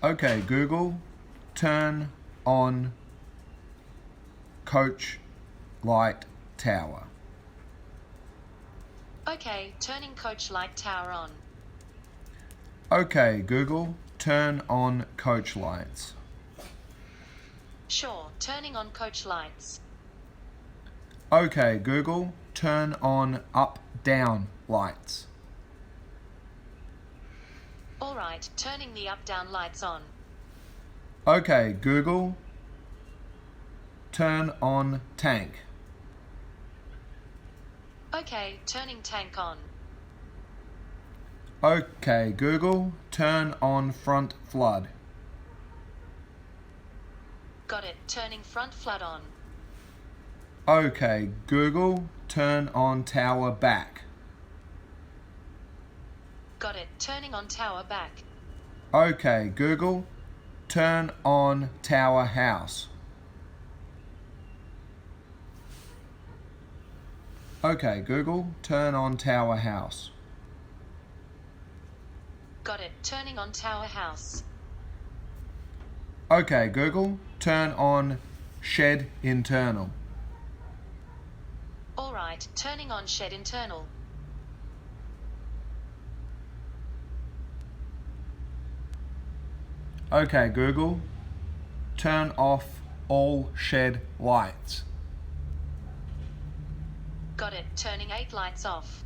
Okay, Google, turn on coach light tower. Okay, turning coach light tower on. Okay, Google, turn on coach lights. Sure, turning on coach lights. Okay, Google, turn on up-down lights. Alright, turning the up-down lights on. Okay, Google, turn on tank. Okay, turning tank on. Okay, Google, turn on front flood. Got it, turning front flood on. Okay, Google, turn on tower back. Got it, turning on tower back. Okay, Google, turn on tower house. Okay, Google, turn on tower house. Got it, turning on tower house. Okay, Google, turn on shed internal. Alright, turning on shed internal. Okay, Google, turn off all shed lights. Got it, turning 8 lights off.